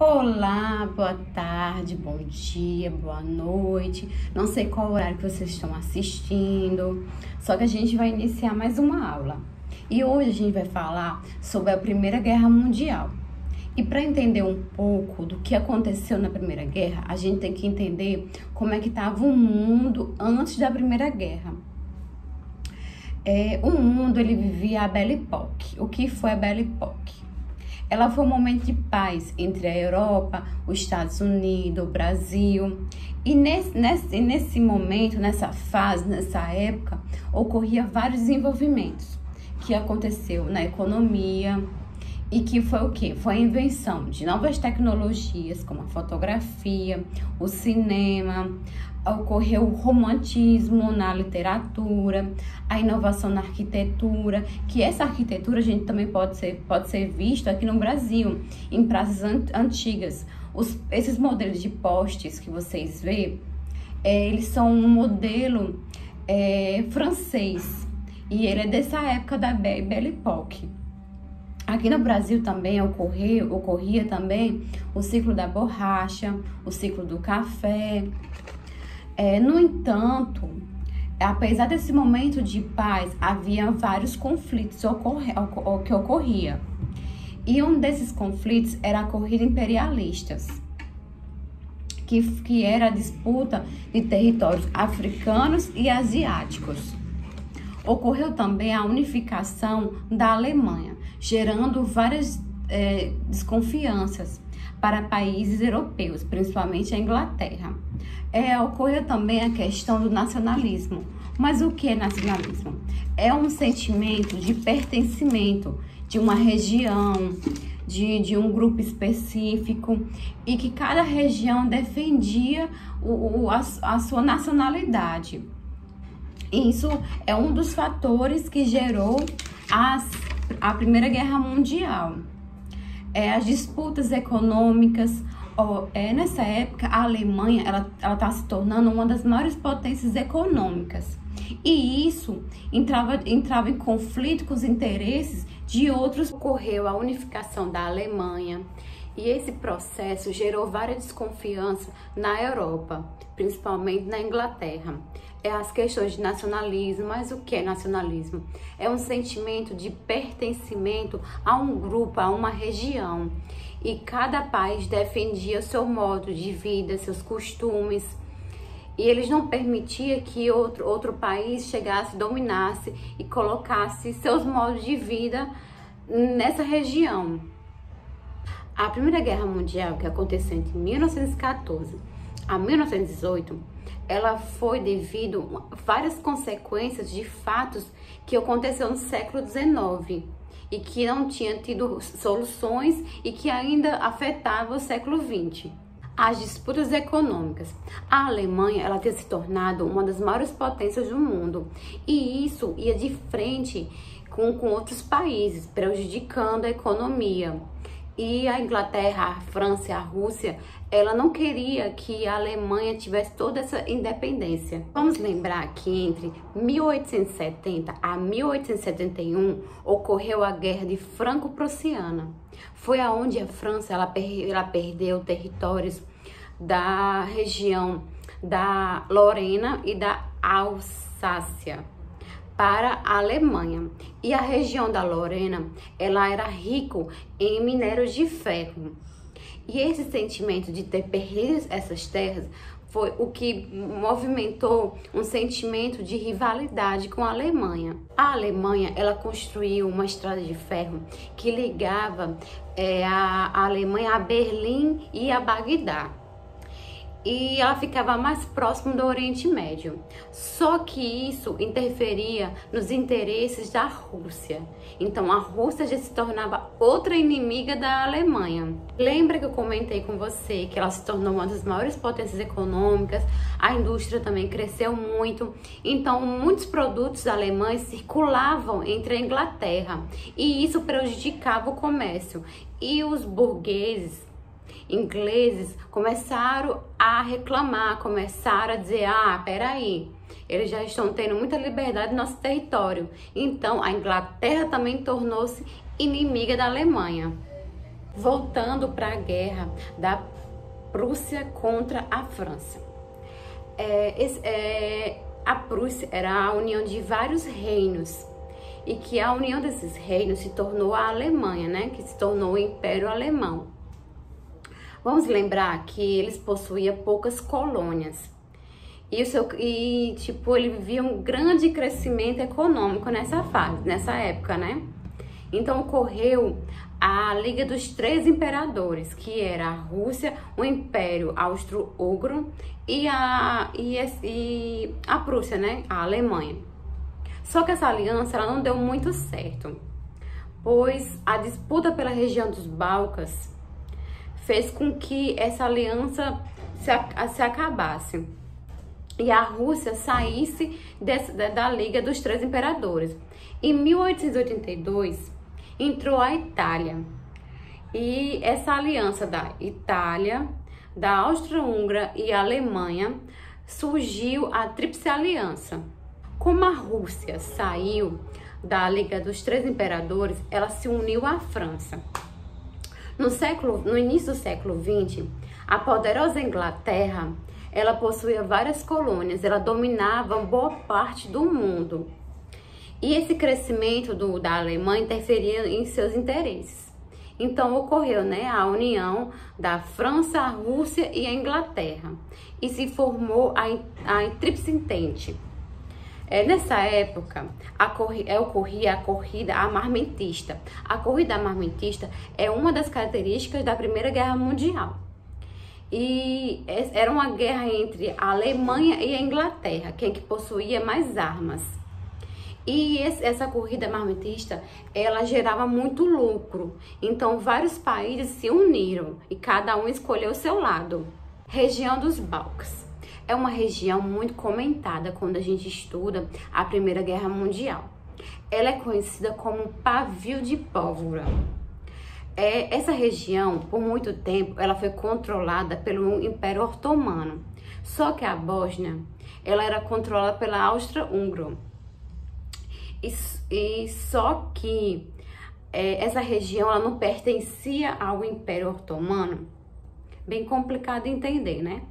Olá, boa tarde, bom dia, boa noite. Não sei qual horário que vocês estão assistindo, só que a gente vai iniciar mais uma aula. E hoje a gente vai falar sobre a Primeira Guerra Mundial. E para entender um pouco do que aconteceu na Primeira Guerra, a gente tem que entender como é que estava o mundo antes da Primeira Guerra. O mundo, ele vivia a Belle Époque. O que foi a Belle Époque? Ela foi um momento de paz entre a Europa, os Estados Unidos, o Brasil. E nesse momento, nessa fase, nessa época, ocorria vários desenvolvimentos que aconteceu na economia e que foi o quê? Foi a invenção de novas tecnologias como a fotografia, o cinema, ocorreu o romantismo na literatura, a inovação na arquitetura, que essa arquitetura a gente também pode ser visto aqui no Brasil, em praças antigas. Esses modelos de postes que vocês vê, eles são um modelo francês, e ele é dessa época da Belle Époque. Aqui no Brasil também ocorria também o ciclo da borracha, o ciclo do café. No entanto, apesar desse momento de paz, havia vários conflitos que ocorriam. E um desses conflitos era a corrida imperialistas, que era a disputa de territórios africanos e asiáticos. Ocorreu também a unificação da Alemanha, gerando várias desconfianças para países europeus, principalmente a Inglaterra. Ocorreu também a questão do nacionalismo. Mas o que é nacionalismo? É um sentimento de pertencimento de uma região, de um grupo específico, e que cada região defendia a sua nacionalidade. Isso é um dos fatores que gerou a Primeira Guerra Mundial. As disputas econômicas. Nessa época, a Alemanha ela está se tornando uma das maiores potências econômicas. E isso entrava em conflito com os interesses de outros. Ocorreu a unificação da Alemanha. E esse processo gerou várias desconfianças na Europa, principalmente na Inglaterra. As questões de nacionalismo. Mas o que é nacionalismo? É um sentimento de pertencimento a um grupo, a uma região. E cada país defendia seu modo de vida, seus costumes. E eles não permitiam que outro país chegasse, dominasse e colocasse seus modos de vida nessa região. A Primeira Guerra Mundial, que aconteceu entre 1914 a 1918, ela foi devido a várias consequências de fatos que aconteceram no século XIX e que não tinha tido soluções e que ainda afetava o século XX. As disputas econômicas. A Alemanha ela tinha se tornado uma das maiores potências do mundo, e isso ia de frente com outros países, prejudicando a economia. E a Inglaterra, a França, a Rússia, ela não queria que a Alemanha tivesse toda essa independência. Vamos lembrar que entre 1870 a 1871 ocorreu a Guerra de Franco-Prussiana. Foi aonde a França ela perdeu territórios da região da Lorena e da Alsácia para a Alemanha. E a região da Lorena, ela era rica em minérios de ferro. E esse sentimento de ter perdido essas terras foi o que movimentou um sentimento de rivalidade com a Alemanha. A Alemanha, ela construiu uma estrada de ferro que ligava a Alemanha a Berlim e a Bagdá. E ela ficava mais próximo do Oriente Médio. Só que isso interferia nos interesses da Rússia. Então a Rússia já se tornava outra inimiga da Alemanha. Lembra que eu comentei com você que ela se tornou uma das maiores potências econômicas, a indústria também cresceu muito, então muitos produtos alemães circulavam entre a Inglaterra e isso prejudicava o comércio. E os burgueses ingleses começaram a reclamar, começaram a dizer: peraí, eles já estão tendo muita liberdade no nosso território. Então a Inglaterra também tornou-se inimiga da Alemanha. Voltando para a guerra da Prússia contra a França. A Prússia era a união de vários reinos, e que a união desses reinos se tornou a Alemanha, né? Que se tornou o Império Alemão. Vamos lembrar que eles possuíam poucas colônias. E ele vivia um grande crescimento econômico nessa época, né? Então ocorreu a Liga dos Três Imperadores, que era a Rússia, o Império Austro-Húngaro e a Prússia, né? A Alemanha. Só que essa aliança ela não deu muito certo, pois a disputa pela região dos Balcãs fez com que essa aliança se acabasse e a Rússia saísse da Liga dos Três Imperadores. Em 1882, entrou a Itália. E essa aliança da Itália, da Áustria-Hungria e a Alemanha, surgiu a Tríplice Aliança. Como a Rússia saiu da Liga dos Três Imperadores, ela se uniu à França. No início do século XX, a poderosa Inglaterra, ela possuía várias colônias, ela dominava boa parte do mundo. E esse crescimento da Alemanha interferia em seus interesses. Então ocorreu, né, a união da França, a Rússia e a Inglaterra. E se formou a Tríplice Entente. Nessa época, ocorria a corrida armamentista. A corrida armamentista é uma das características da Primeira Guerra Mundial. E era uma guerra entre a Alemanha e a Inglaterra, quem que possuía mais armas. E essa corrida armamentista, ela gerava muito lucro. Então, vários países se uniram e cada um escolheu o seu lado. Região dos Balcãs. É uma região muito comentada quando a gente estuda a Primeira Guerra Mundial. Ela é conhecida como Pavio de Pólvora. Essa região, por muito tempo, ela foi controlada pelo Império Otomano. Só que a Bósnia, ela era controlada pela Áustria-Hungria. E só que essa região ela não pertencia ao Império Otomano. Bem complicado de entender, né?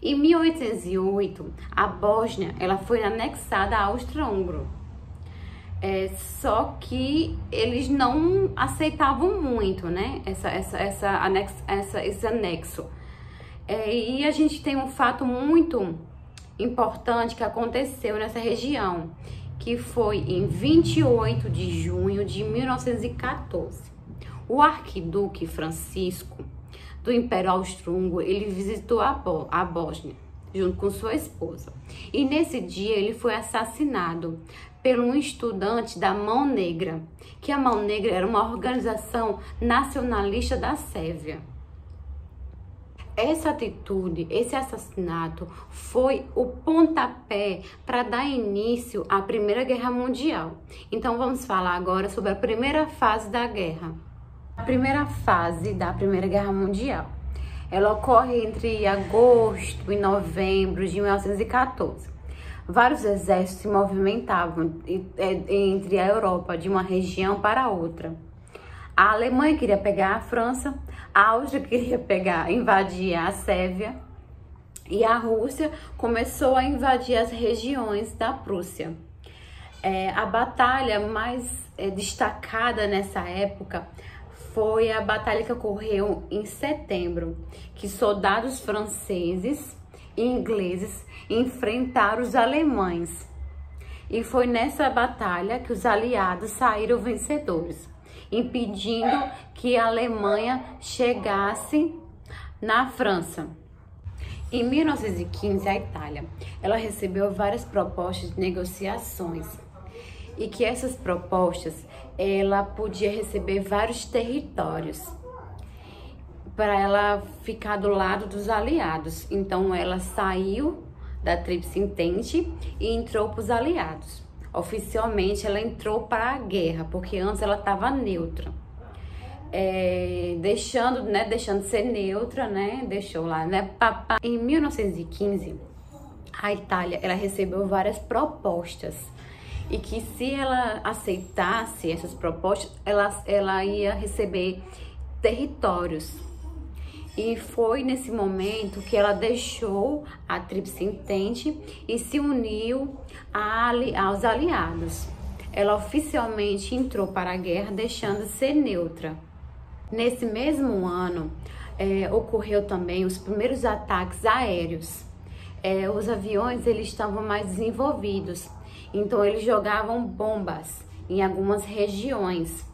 Em 1808, a Bósnia ela foi anexada à Áustria-Hungria. Só que eles não aceitavam muito, né? Esse anexo. E a gente tem um fato muito importante que aconteceu nessa região, que foi em 28 de junho de 1914. O arquiduque Francisco do Império Austro-Húngaro, ele visitou a Bósnia junto com sua esposa. E nesse dia ele foi assassinado por um estudante da Mão Negra, que a Mão Negra era uma organização nacionalista da Sérvia. Essa atitude, esse assassinato foi o pontapé para dar início à Primeira Guerra Mundial. Então vamos falar agora sobre a primeira fase da guerra. A primeira fase da Primeira Guerra Mundial. Ela ocorre entre agosto e novembro de 1914. Vários exércitos se movimentavam entre a Europa, de uma região para outra. A Alemanha queria pegar a França, a Áustria queria invadir a Sérvia e a Rússia começou a invadir as regiões da Prússia. A batalha mais destacada nessa época foi a batalha que ocorreu em setembro, que soldados franceses e ingleses enfrentaram os alemães. E foi nessa batalha que os aliados saíram vencedores, impedindo que a Alemanha chegasse na França. Em 1915, a Itália, ela recebeu várias propostas de negociações e que essas propostas, ela podia receber vários territórios para ela ficar do lado dos aliados. Então, ela saiu da Tríplice Entente e entrou para os aliados. Oficialmente, ela entrou para a guerra, porque antes ela estava neutra. Deixando de ser neutra, né? Deixou lá, né? Em 1915, a Itália, ela recebeu várias propostas. E que se ela aceitasse essas propostas, ela ia receber territórios. E foi nesse momento que ela deixou a Tríplice Entente e se uniu aos aliados. Ela oficialmente entrou para a guerra, deixando de ser neutra. Nesse mesmo ano, ocorreu também os primeiros ataques aéreos. Os aviões eles estavam mais desenvolvidos, então eles jogavam bombas em algumas regiões.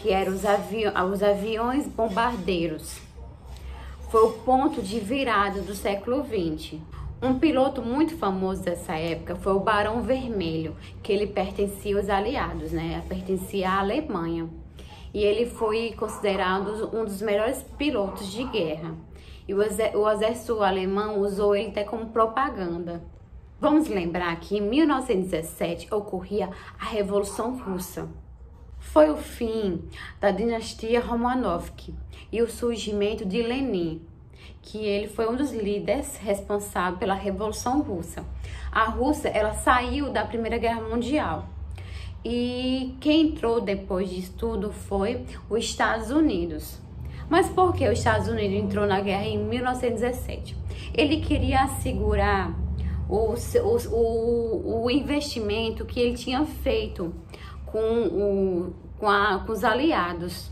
Que eram os aviões bombardeiros. Foi o ponto de virada do século XX. Um piloto muito famoso dessa época foi o Barão Vermelho, que ele pertencia aos aliados, pertencia à Alemanha. E ele foi considerado um dos melhores pilotos de guerra. E o exército alemão usou ele até como propaganda. Vamos lembrar que em 1917 ocorria a Revolução Russa. Foi o fim da dinastia Romanov e o surgimento de Lenin, que ele foi um dos líderes responsáveis pela Revolução Russa. A Rússia, ela saiu da Primeira Guerra Mundial. E quem entrou depois disso tudo foi os Estados Unidos. Mas por que os Estados Unidos entrou na guerra em 1917? Ele queria assegurar o investimento que ele tinha feito com os aliados.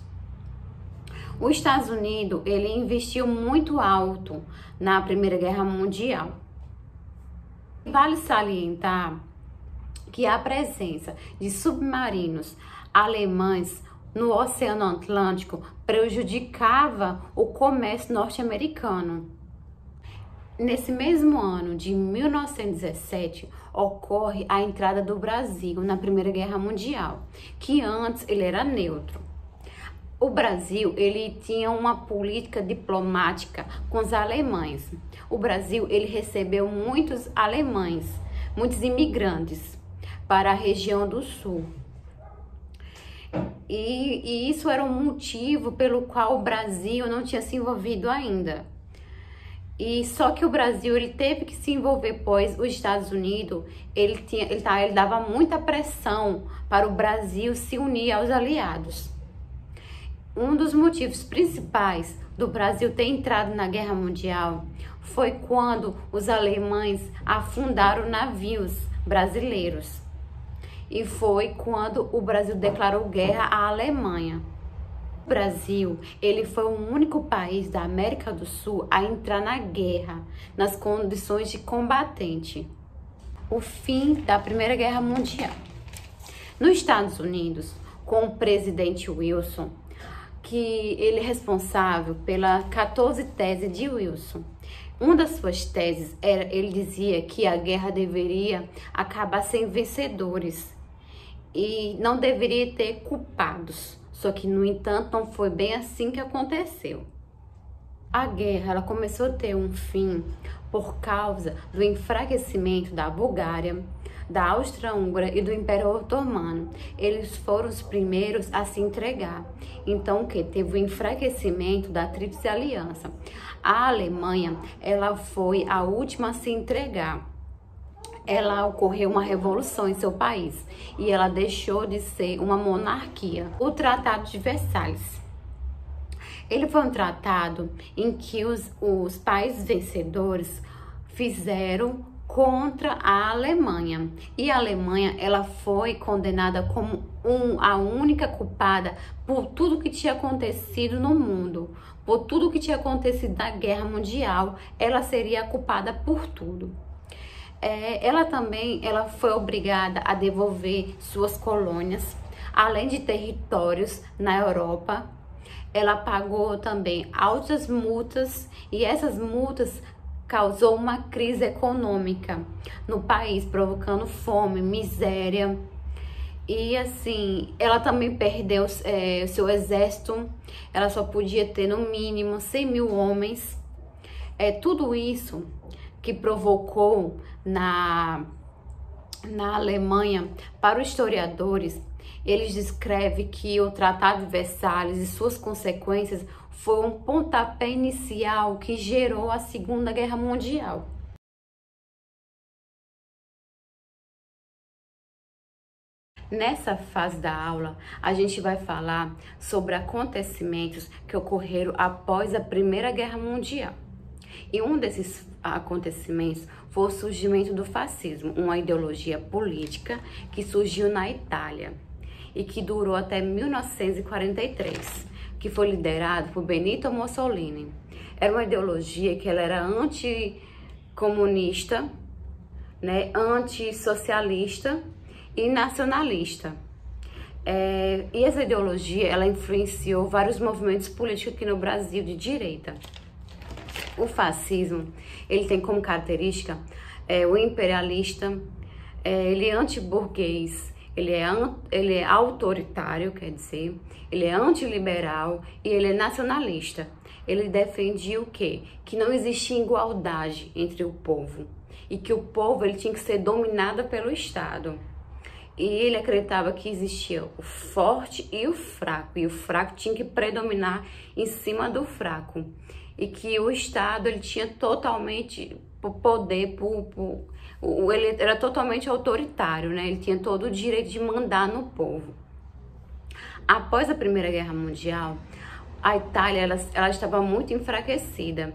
Os Estados Unidos, ele investiu muito alto na Primeira Guerra Mundial. Vale salientar que a presença de submarinos alemães no Oceano Atlântico prejudicava o comércio norte-americano. Nesse mesmo ano de 1917, ocorre a entrada do Brasil na Primeira Guerra Mundial, que antes ele era neutro. O Brasil, ele tinha uma política diplomática com os alemães. O Brasil, ele recebeu muitos alemães, muitos imigrantes para a região do sul. E isso era um motivo pelo qual o Brasil não tinha se envolvido ainda. E só que o Brasil ele teve que se envolver, pois os Estados Unidos ele dava muita pressão para o Brasil se unir aos aliados. Um dos motivos principais do Brasil ter entrado na Guerra Mundial foi quando os alemães afundaram navios brasileiros. E foi quando o Brasil declarou guerra à Alemanha. O Brasil, ele foi o único país da América do Sul a entrar na guerra, nas condições de combatente. O fim da Primeira Guerra Mundial. Nos Estados Unidos, com o presidente Wilson, que ele é responsável pela 14 tese de Wilson. Uma das suas teses ele dizia que a guerra deveria acabar sem vencedores e não deveria ter culpados. Só que, no entanto, não foi bem assim que aconteceu. A guerra ela começou a ter um fim por causa do enfraquecimento da Bulgária, da Áustria-Hungria e do Império Otomano. Eles foram os primeiros a se entregar. Então, teve o enfraquecimento da Tríplice Aliança. A Alemanha, ela foi a última a se entregar. Ela ocorreu uma revolução em seu país e ela deixou de ser uma monarquia. O Tratado de Versalhes. Ele foi um tratado em que os países vencedores fizeram contra a Alemanha. E a Alemanha, ela foi condenada como a única culpada por tudo que tinha acontecido no mundo. Por tudo que tinha acontecido na Guerra Mundial, ela seria culpada por tudo. Ela foi obrigada a devolver suas colônias, além de territórios na Europa. Ela pagou também altas multas e essas multas causou uma crise econômica no país, provocando fome, miséria. E assim, ela também perdeu seu exército. Ela só podia ter no mínimo 100 mil homens. Tudo isso que provocou na Alemanha, para os historiadores, eles descrevem que o Tratado de Versalhes e suas consequências foi um pontapé inicial que gerou a Segunda Guerra Mundial. Nessa fase da aula, a gente vai falar sobre acontecimentos que ocorreram após a Primeira Guerra Mundial. E um desses acontecimentos foi o surgimento do fascismo, uma ideologia política que surgiu na Itália e que durou até 1943, que foi liderado por Benito Mussolini. Era uma ideologia que ela era anticomunista, né, antissocialista e nacionalista. E essa ideologia, ela influenciou vários movimentos políticos aqui no Brasil de direita. O fascismo, ele tem como característica o imperialista, ele é antiburguês, ele é autoritário, quer dizer, ele é antiliberal e ele é nacionalista. Ele defendia o quê? Que não existia igualdade entre o povo e que o povo ele tinha que ser dominado pelo Estado. E ele acreditava que existia o forte e o fraco tinha que predominar em cima do fraco. E que o Estado ele tinha totalmente poder, ele era totalmente autoritário, né? Ele tinha todo o direito de mandar no povo. Após a Primeira Guerra Mundial, a Itália ela estava muito enfraquecida.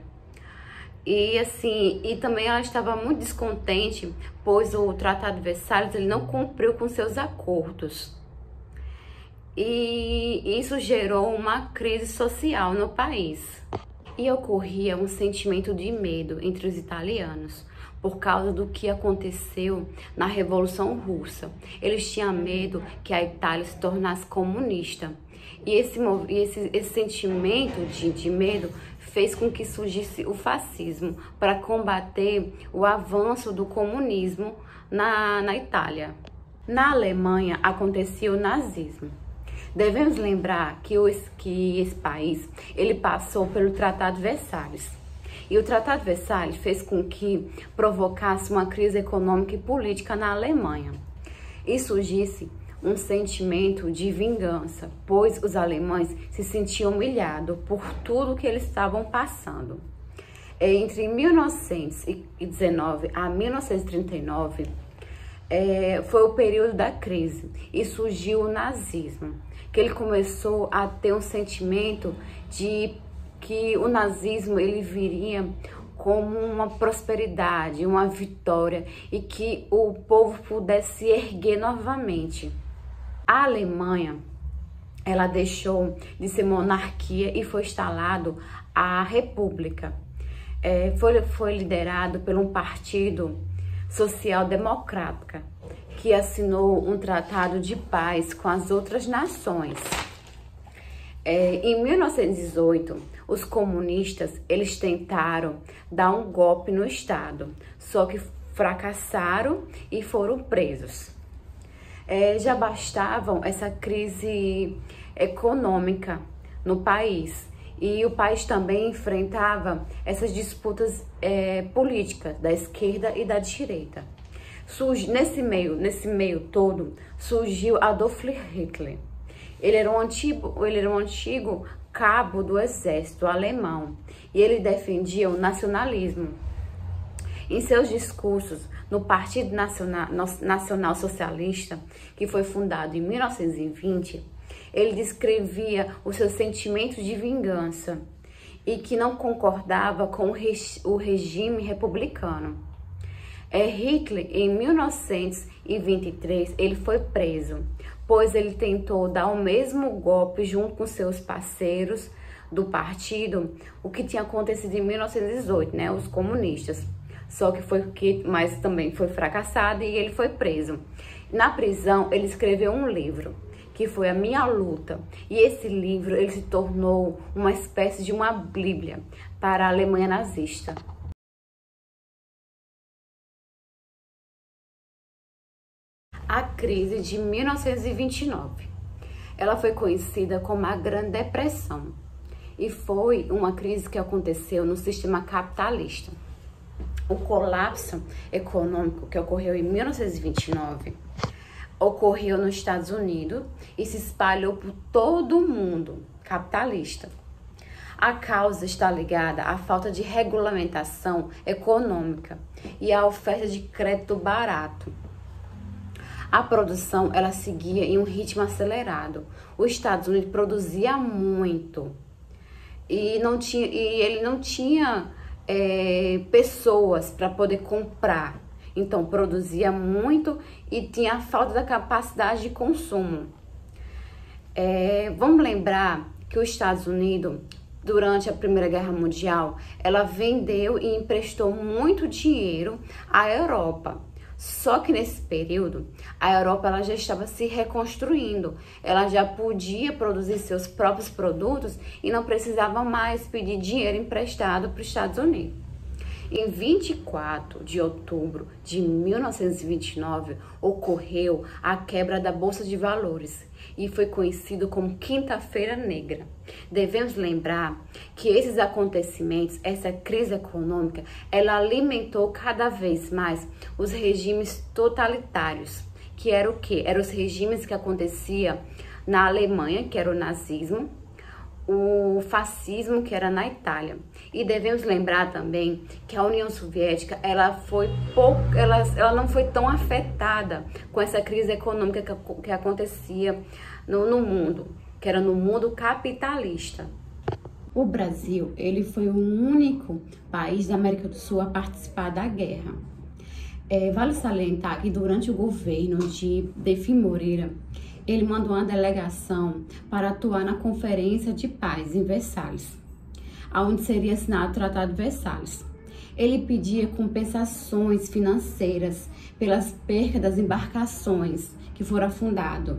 E também ela estava muito descontente, pois o Tratado de Versalhes ele não cumpriu com seus acordos. E isso gerou uma crise social no país. E ocorria um sentimento de medo entre os italianos, por causa do que aconteceu na Revolução Russa. Eles tinham medo que a Itália se tornasse comunista. E esse sentimento de medo fez com que surgisse o fascismo para combater o avanço do comunismo na Itália. Na Alemanha acontecia o nazismo. Devemos lembrar que esse país ele passou pelo Tratado de Versalhes. E o Tratado de Versalhes fez com que provocasse uma crise econômica e política na Alemanha. E surgisse um sentimento de vingança, pois os alemães se sentiam humilhados por tudo que eles estavam passando. Entre 1919 a 1939, foi o período da crise e surgiu o nazismo, que ele começou a ter um sentimento de que o nazismo ele viria como uma prosperidade, uma vitória e que o povo pudesse se erguer novamente. A Alemanha, ela deixou de ser monarquia e foi instalado a república. Foi liderado por um partido social-democrático que assinou um tratado de paz com as outras nações. Em 1918, os comunistas eles tentaram dar um golpe no Estado, só que fracassaram e foram presos. Já bastavam essa crise econômica no país e o país também enfrentava essas disputas políticas da esquerda e da direita. Nesse meio todo surgiu Adolf Hitler. Ele era um antigo cabo do exército alemão e ele defendia o nacionalismo. Em seus discursos no Partido Nacional Socialista, que foi fundado em 1920, ele descrevia os seus sentimentos de vingança e que não concordava com o regime republicano. Hitler, em 1923, ele foi preso, pois ele tentou dar o mesmo golpe junto com seus parceiros do partido, o que tinha acontecido em 1918, né, os comunistas. Mas também foi fracassado e ele foi preso. Na prisão, ele escreveu um livro, que foi A Minha Luta. E esse livro, ele se tornou uma espécie de uma bíblia para a Alemanha nazista. A crise de 1929. Ela foi conhecida como a Grande Depressão e foi uma crise que aconteceu no sistema capitalista. O colapso econômico que ocorreu em 1929 ocorreu nos Estados Unidos e se espalhou por todo o mundo capitalista. A causa está ligada à falta de regulamentação econômica e à oferta de crédito barato. A produção, ela seguia em um ritmo acelerado. Os Estados Unidos produzia muito e ele não tinha pessoas para poder comprar. Então, produzia muito e tinha a falta da capacidade de consumo. Vamos lembrar que os Estados Unidos, durante a Primeira Guerra Mundial, ela vendeu e emprestou muito dinheiro à Europa. Só que nesse período, a Europa ela já estava se reconstruindo. Ela já podia produzir seus próprios produtos e não precisava mais pedir dinheiro emprestado para os Estados Unidos. Em 24 de outubro de 1929, ocorreu a quebra da Bolsa de Valores e foi conhecido como Quinta-feira Negra. Devemos lembrar que esses acontecimentos, essa crise econômica, ela alimentou cada vez mais os regimes totalitários, que era o quê? Eram os regimes que aconteciam na Alemanha, que era o nazismo, o fascismo, que era na Itália. E devemos lembrar também que a União Soviética ela não foi tão afetada com essa crise econômica que acontecia no mundo, que era no mundo capitalista. O Brasil, ele foi o único país da América do Sul a participar da guerra. Vale salientar que durante o governo de Defim Moreira, ele mandou uma delegação para atuar na Conferência de Paz em Versalhes, onde seria assinado o Tratado de Versalhes. Ele pedia compensações financeiras pelas percas das embarcações que foram afundadas.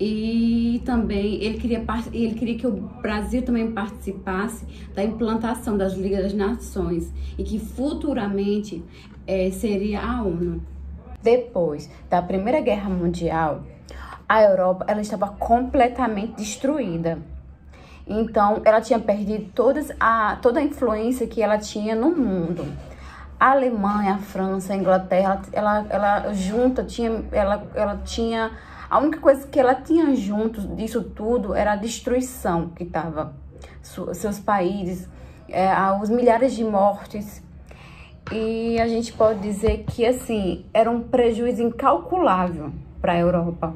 E também ele queria que o Brasil também participasse da implantação das Ligas das Nações e que futuramente seria a ONU. Depois da Primeira Guerra Mundial, a Europa ela estava completamente destruída. Então, ela tinha perdido toda a influência que ela tinha no mundo. A Alemanha, a França, a Inglaterra, ela tinha... A única coisa que ela tinha junto disso tudo era a destruição que estava seus países, os milhares de mortes. E a gente pode dizer que, assim, era um prejuízo incalculável para a Europa.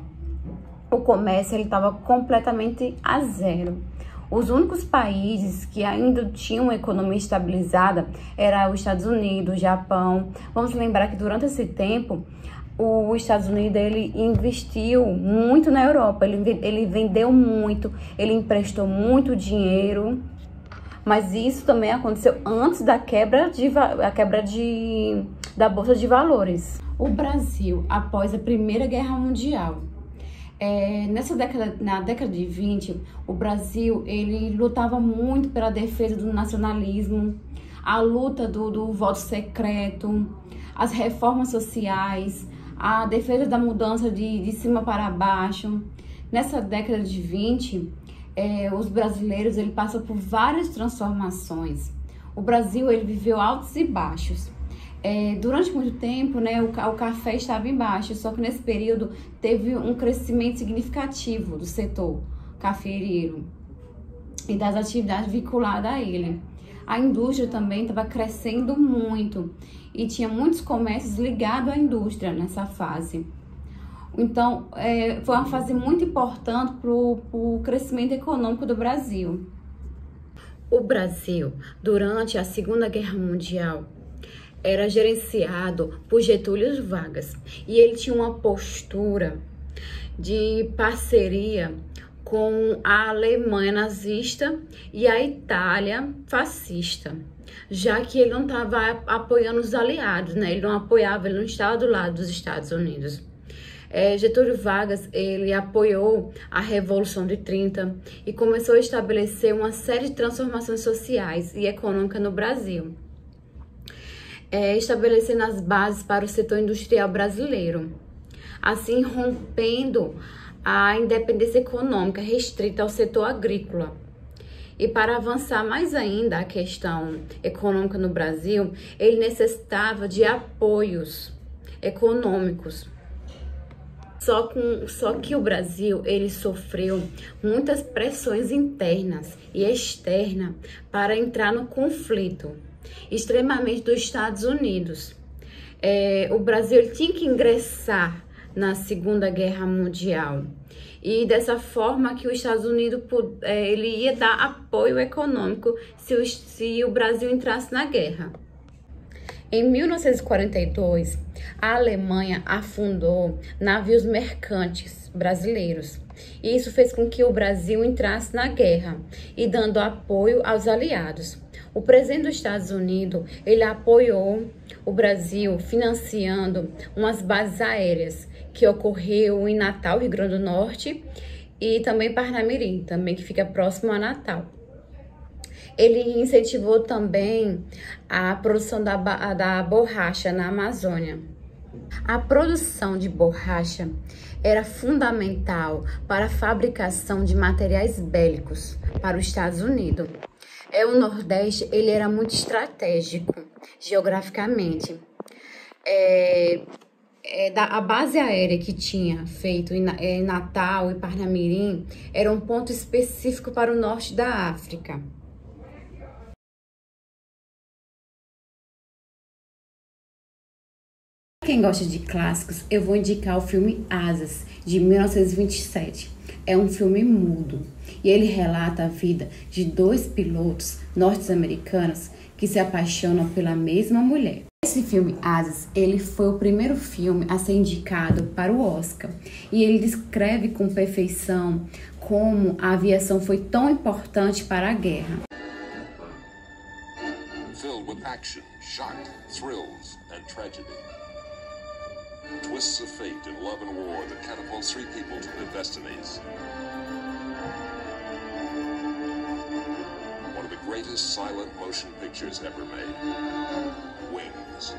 O comércio estava completamente a zero. Os únicos países que ainda tinham uma economia estabilizada eram os Estados Unidos, o Japão. Vamos lembrar que durante esse tempo, os Estados Unidos ele investiu muito na Europa. Ele vendeu muito, ele emprestou muito dinheiro. Mas isso também aconteceu antes da quebra da Bolsa de Valores. O Brasil, após a Primeira Guerra Mundial, na década de 20, o Brasil ele lutava muito pela defesa do nacionalismo, a luta do voto secreto, as reformas sociais, a defesa da mudança de cima para baixo. Nessa década de 20, os brasileiros ele passam por várias transformações. O Brasil ele viveu altos e baixos. Durante muito tempo, né, o café estava em baixa, só que nesse período teve um crescimento significativo do setor cafeeiro e das atividades vinculadas a ele. A indústria também estava crescendo muito e tinha muitos comércios ligados à indústria nessa fase. Então, foi uma fase muito importante para o crescimento econômico do Brasil. O Brasil, durante a Segunda Guerra Mundial, era gerenciado por Getúlio Vargas e ele tinha uma postura de parceria com a Alemanha nazista e a Itália fascista, já que ele não estava apoiando os aliados, né? Ele não estava do lado dos Estados Unidos. Getúlio Vargas, ele apoiou a Revolução de 30 e começou a estabelecer uma série de transformações sociais e econômicas no Brasil, estabelecendo as bases para o setor industrial brasileiro, assim rompendo a independência econômica restrita ao setor agrícola. E para avançar mais ainda a questão econômica no Brasil, ele necessitava de apoios econômicos. Só que o Brasil ele sofreu muitas pressões internas e externas para entrar no conflito, extremamente dos Estados Unidos. O Brasil ele tinha que ingressar na Segunda Guerra Mundial. E dessa forma que os Estados Unidos ele ia dar apoio econômico se o Brasil entrasse na guerra. Em 1942, a Alemanha afundou navios mercantes brasileiros. E isso fez com que o Brasil entrasse na guerra e dando apoio aos aliados. O presidente dos Estados Unidos, ele apoiou o Brasil financiando umas bases aéreas que ocorreu em Natal, Rio Grande do Norte, e também Parnamirim, também que fica próximo a Natal. Ele incentivou também a produção da borracha na Amazônia. A produção de borracha era fundamental para a fabricação de materiais bélicos para os Estados Unidos. O Nordeste ele era muito estratégico geograficamente. A base aérea que tinha feito em Natal e Parnamirim era um ponto específico para o norte da África. Quem gosta de clássicos, eu vou indicar o filme Asas, de 1927. É um filme mudo e ele relata a vida de dois pilotos norte-americanos que se apaixonam pela mesma mulher. Esse filme Asas, ele foi o primeiro filme a ser indicado para o Oscar e ele descreve com perfeição como a aviação foi tão importante para a guerra. Filled with action, shock, thrills and tragedy. Twists of fate in love and war that catapults three people to their destinies. One of the greatest silent motion pictures ever made. Wings.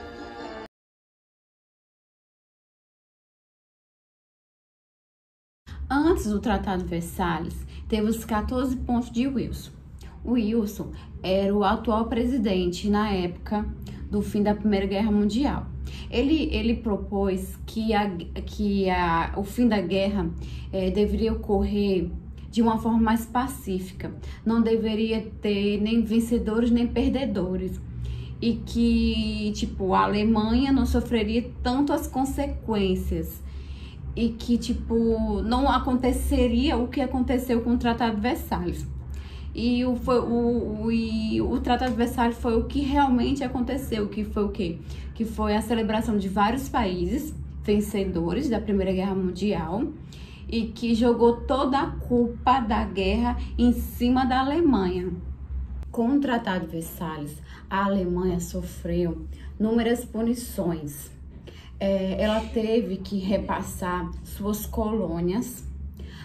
Antes do Tratado de Versalhes, teve os 14 pontos de Wilson. O Wilson era o atual presidente na época do fim da Primeira Guerra Mundial. Ele propôs que o fim da guerra deveria ocorrer de uma forma mais pacífica. Não deveria ter nem vencedores nem perdedores. E que, a Alemanha não sofreria tanto as consequências. E que, não aconteceria o que aconteceu com o Tratado de Versalhes. E o Tratado de Versalhes foi o que realmente aconteceu, que foi o quê? Que foi a celebração de vários países vencedores da Primeira Guerra Mundial e que jogou toda a culpa da guerra em cima da Alemanha. Com o Tratado de Versalhes, a Alemanha sofreu inúmeras punições. Ela teve que repassar suas colônias,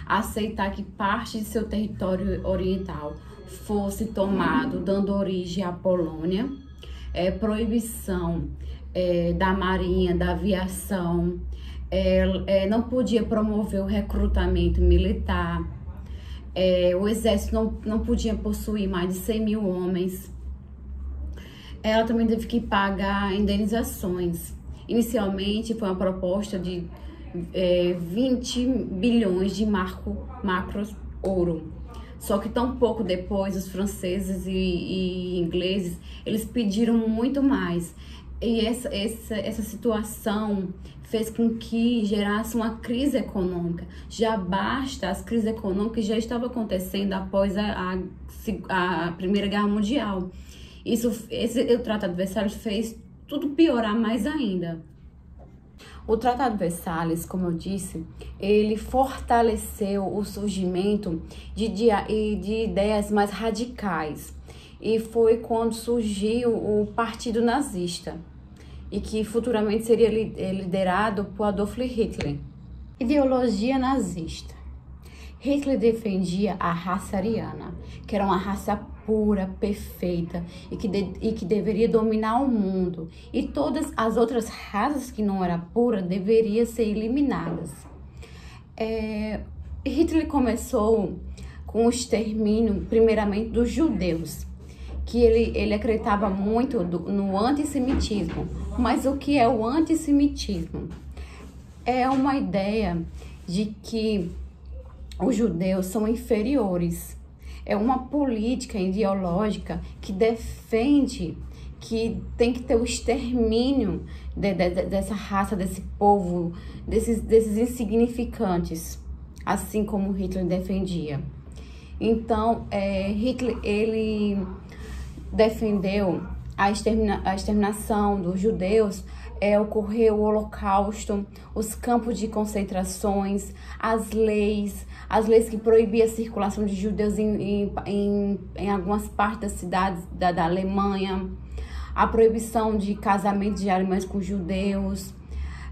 aceitar que parte de seu território oriental fosse tomado, dando origem à Polônia, proibição da marinha, da aviação, não podia promover o recrutamento militar, o exército não podia possuir mais de 100 mil homens. Ela também teve que pagar indenizações. Inicialmente foi uma proposta de 20 bilhões de marcos ouro. Só que tão pouco depois, os franceses e ingleses, eles pediram muito mais. E essa situação fez com que gerasse uma crise econômica. Já basta as crises econômicas que já estavam acontecendo após a Primeira Guerra Mundial. O Tratado de Versalhes fez tudo piorar mais ainda. O Tratado de Versalhes, como eu disse, ele fortaleceu o surgimento de ideias mais radicais. E foi quando surgiu o Partido Nazista, e que futuramente seria liderado por Adolf Hitler. Ideologia nazista. Hitler defendia a raça ariana, que era uma raça pura, perfeita e que deveria dominar o mundo. E todas as outras raças que não eram puras deveriam ser eliminadas. Hitler começou com o extermínio, primeiramente, dos judeus, que ele acreditava muito no antissemitismo. Mas o que é o antissemitismo? É uma ideia de que os judeus são inferiores. É uma política ideológica que defende que tem que ter o extermínio dessa raça, desse povo, desses insignificantes, assim como Hitler defendia. Então, Hitler, ele defendeu a exterminação dos judeus, ocorreu o Holocausto, os campos de concentrações, as leis que proibiam a circulação de judeus em algumas partes das cidades da Alemanha, a proibição de casamento de alemães com judeus.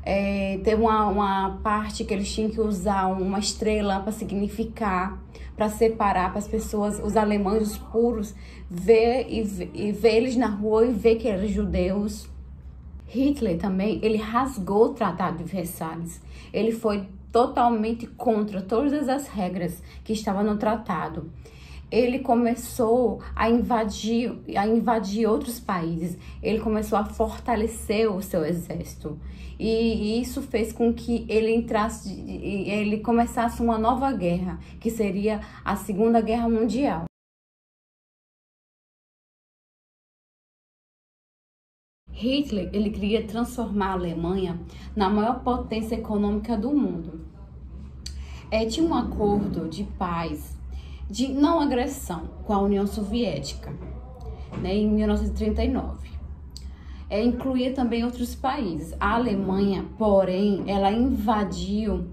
Teve uma parte que eles tinham que usar uma estrela para significar, para separar, para as pessoas, os alemães, os puros, ver eles na rua e ver que eram judeus. Hitler também, ele rasgou o Tratado de Versalhes. Ele foi totalmente contra todas as regras que estavam no tratado. Ele começou a invadir outros países. Ele começou a fortalecer o seu exército. E isso fez com que ele começasse uma nova guerra, que seria a Segunda Guerra Mundial. Hitler, ele queria transformar a Alemanha na maior potência econômica do mundo. Tinha um acordo de paz, de não agressão com a União Soviética, em 1939. Incluía também outros países. A Alemanha, porém, ela invadiu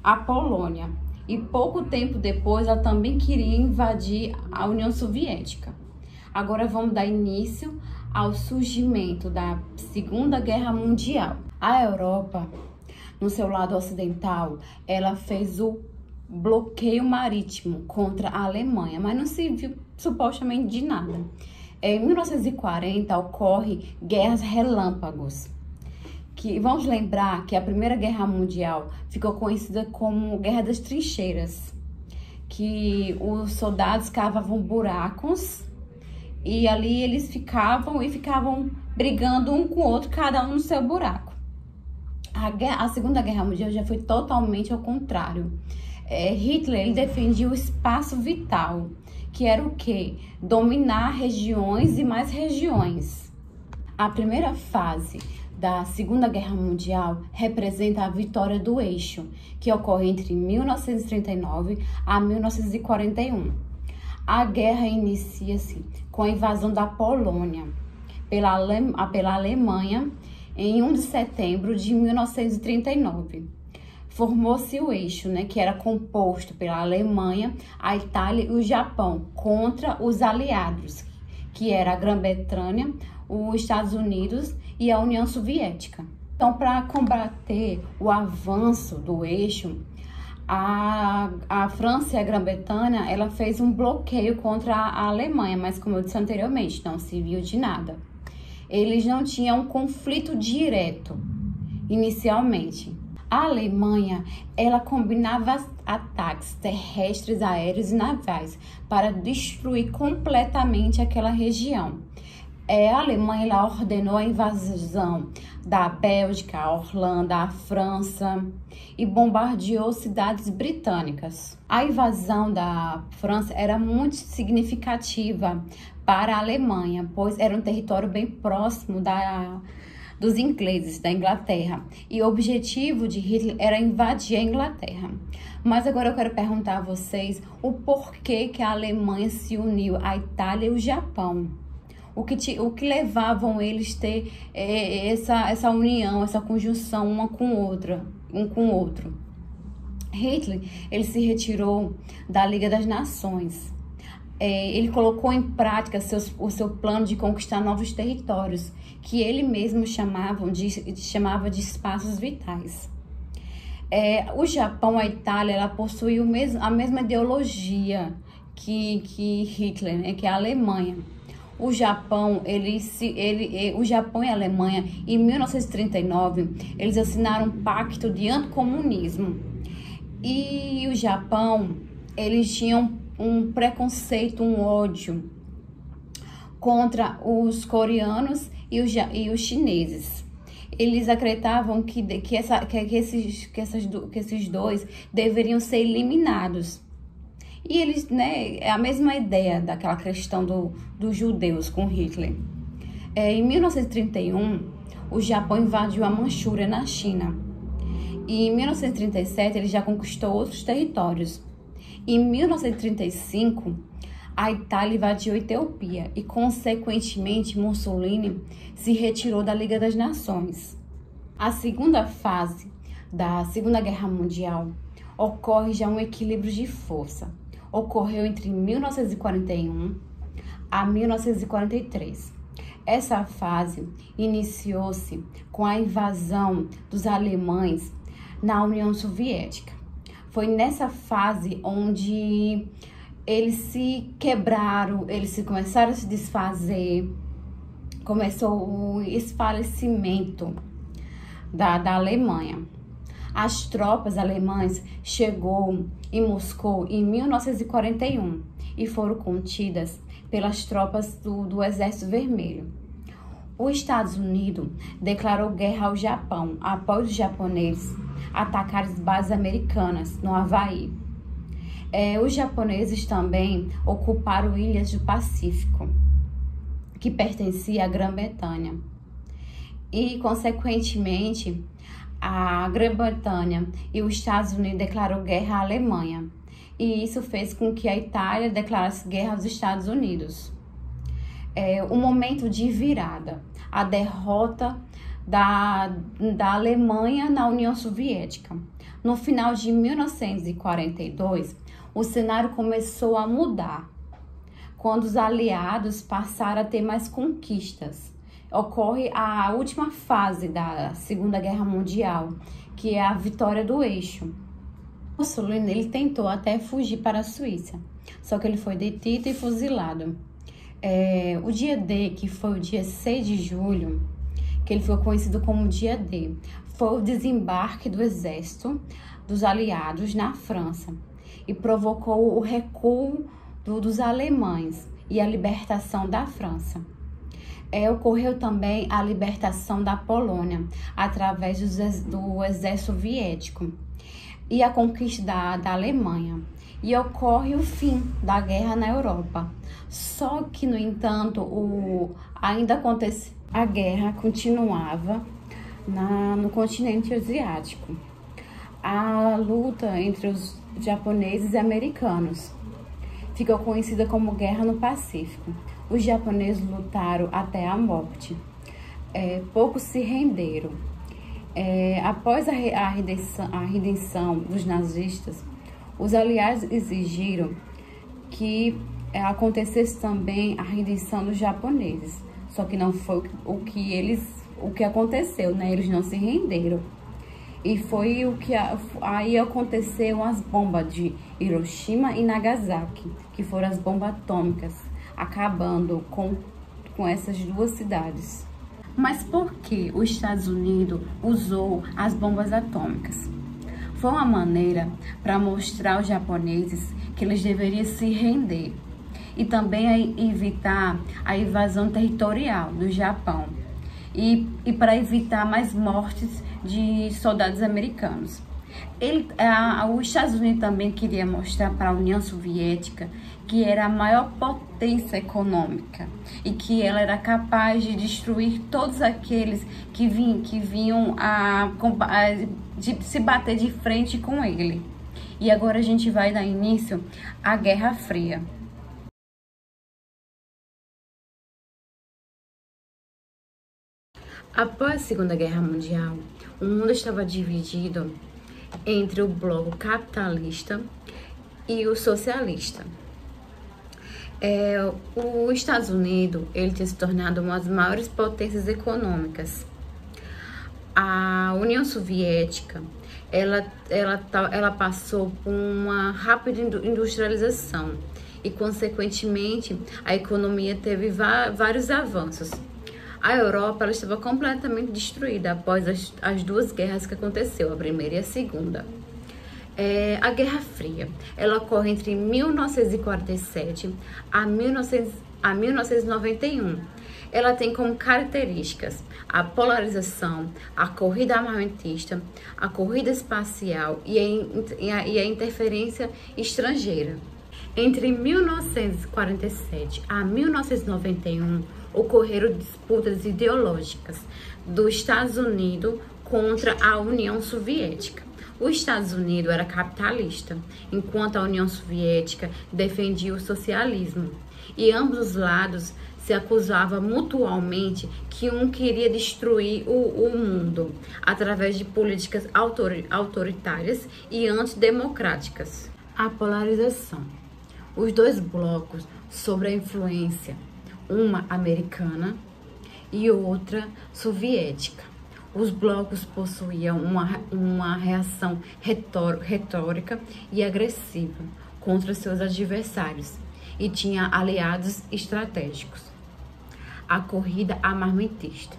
a Polônia. E pouco tempo depois, ela também queria invadir a União Soviética. Agora vamos dar início ao surgimento da Segunda Guerra Mundial. A Europa, no seu lado ocidental, ela fez o bloqueio marítimo contra a Alemanha, mas não serviu supostamente de nada. Em 1940 ocorre guerras relâmpagos, que vamos lembrar que a Primeira Guerra Mundial ficou conhecida como Guerra das Trincheiras, que os soldados cavavam buracos e ali eles ficavam brigando um com o outro, cada um no seu buraco. A Segunda Guerra Mundial já foi totalmente ao contrário. Hitler, ele defendia o espaço vital, que era o quê? Dominar regiões e mais regiões. A primeira fase da Segunda Guerra Mundial representa a vitória do eixo, que ocorre entre 1939 a 1941. A guerra inicia-se com a invasão da Polônia pela Alemanha em 1 de setembro de 1939. Formou-se o eixo, que era composto pela Alemanha, a Itália e o Japão, contra os aliados, que era a Grã-Bretanha, os Estados Unidos e a União Soviética. Então, para combater o avanço do eixo, a França e a Grã-Bretanha, ela fez um bloqueio contra a Alemanha, mas como eu disse anteriormente, não serviu de nada. Eles não tinham um conflito direto, inicialmente. A Alemanha, ela combinava ataques terrestres, aéreos e navais para destruir completamente aquela região. A Alemanha, ela ordenou a invasão da Bélgica, a Holanda, a França e bombardeou cidades britânicas. A invasão da França era muito significativa para a Alemanha, pois era um território bem próximo dos ingleses, da Inglaterra. E o objetivo de Hitler era invadir a Inglaterra. Mas agora eu quero perguntar a vocês o porquê que a Alemanha se uniu à Itália e o Japão. O que levavam eles a ter essa união, essa conjunção um com o outro. Hitler, ele se retirou da Liga das Nações. Ele colocou em prática o seu plano de conquistar novos territórios, que ele mesmo chamava de espaços vitais. O Japão, a Itália, ela possuía a mesma ideologia que Hitler, que é a Alemanha. O Japão e a Alemanha, em 1939, eles assinaram um pacto de anticomunismo. E o Japão, eles tinham um preconceito, um ódio contra os coreanos e os chineses. Eles acreditavam que esses dois deveriam ser eliminados. E eles, né, é a mesma ideia daquela questão dos judeus com Hitler. Em 1931, o Japão invadiu a Manchúria na China. E em 1937, ele já conquistou outros territórios. Em 1935, a Itália invadiu a Etiópia e, consequentemente, Mussolini se retirou da Liga das Nações. A segunda fase da Segunda Guerra Mundial ocorre já um equilíbrio de força. Ocorreu entre 1941 a 1943. Essa fase iniciou-se com a invasão dos alemães na União Soviética. Foi nessa fase onde eles se quebraram, começaram a se desfazer, começou o esfalecimento da Alemanha. As tropas alemãs chegou em Moscou em 1941 e foram contidas pelas tropas do Exército Vermelho. Os Estados Unidos declarou guerra ao Japão após os japoneses atacarem as bases americanas no Havaí. Os japoneses também ocuparam ilhas do Pacífico, que pertencia à Grã-Bretanha. E, consequentemente, a Grã-Bretanha e os Estados Unidos declararam guerra à Alemanha. E isso fez com que a Itália declarasse guerra aos Estados Unidos. O momento de virada, a derrota da Alemanha na União Soviética. No final de 1942, o cenário começou a mudar, quando os aliados passaram a ter mais conquistas. Ocorre a última fase da Segunda Guerra Mundial, que é a vitória do eixo. Mussolini, ele tentou até fugir para a Suíça, só que ele foi detido e fuzilado. O dia D, que foi o dia 6 de julho, que ele ficou conhecido como dia D, foi o desembarque do exército dos aliados na França e provocou o recuo dos alemães e a libertação da França. Ocorreu também a libertação da Polônia através do exército soviético e a conquista da Alemanha. E ocorre o fim da guerra na Europa. Só que, no entanto, ainda acontecia, a guerra continuava no continente asiático. A luta entre os japoneses e americanos ficou conhecida como Guerra no Pacífico. Os japoneses lutaram até a morte. Poucos se renderam. Após a rendição dos nazistas, os aliados exigiram que acontecesse também a rendição dos japoneses. Só que não foi o que aconteceu, né? Eles não se renderam. E foi aí aconteceram as bombas de Hiroshima e Nagasaki, que foram as bombas atômicas, acabando com essas duas cidades. Mas por que os Estados Unidos usou as bombas atômicas? Foi uma maneira para mostrar aos japoneses que eles deveriam se render e também evitar a invasão territorial do Japão e para evitar mais mortes de soldados americanos. Os Estados Unidos também queria mostrar para a União Soviética que era a maior potência econômica e que ela era capaz de destruir todos aqueles que vinham de se bater de frente com ele. E agora a gente vai dar início à Guerra Fria. Após a Segunda Guerra Mundial, o mundo estava dividido entre o bloco capitalista e o socialista. Os Estados Unidos ele tinha se tornado uma das maiores potências econômicas. A União Soviética ela passou por uma rápida industrialização e, consequentemente, a economia teve vários avanços. A Europa ela estava completamente destruída após as duas guerras que aconteceu, a primeira e a segunda. A Guerra Fria, ela ocorre entre 1947 a 1991. Ela tem como características a polarização, a corrida armamentista, a corrida espacial e a interferência estrangeira. Entre 1947 a 1991, ocorreram disputas ideológicas dos Estados Unidos contra a União Soviética. Os Estados Unidos era capitalista, enquanto a União Soviética defendia o socialismo. E ambos os lados se acusavam mutuamente que um queria destruir o mundo através de políticas autoritárias e antidemocráticas. A polarização. Os dois blocos sobre a influência, uma americana e outra soviética. Os blocos possuíam uma reação retórica e agressiva contra seus adversários e tinha aliados estratégicos. A corrida armamentista.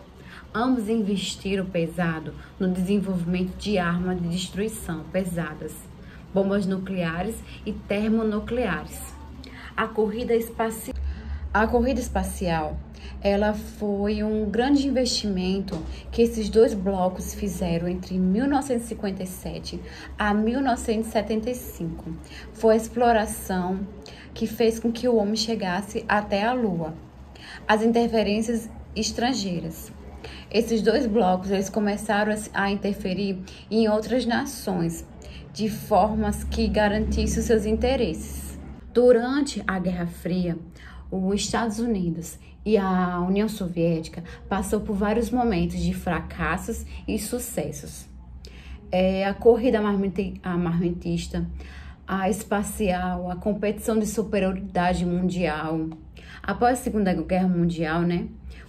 Ambos investiram pesado no desenvolvimento de armas de destruição pesadas, bombas nucleares e termonucleares. A corrida espacial, ela foi um grande investimento que esses dois blocos fizeram entre 1957 a 1975. Foi a exploração que fez com que o homem chegasse até a Lua. As interferências estrangeiras. Esses dois blocos eles começaram a interferir em outras nações, de formas que garantissem os seus interesses. Durante a Guerra Fria, os Estados Unidos e a União Soviética passou por vários momentos de fracassos e sucessos. A corrida armamentista, a espacial, a competição de superioridade mundial. Após a Segunda Guerra Mundial,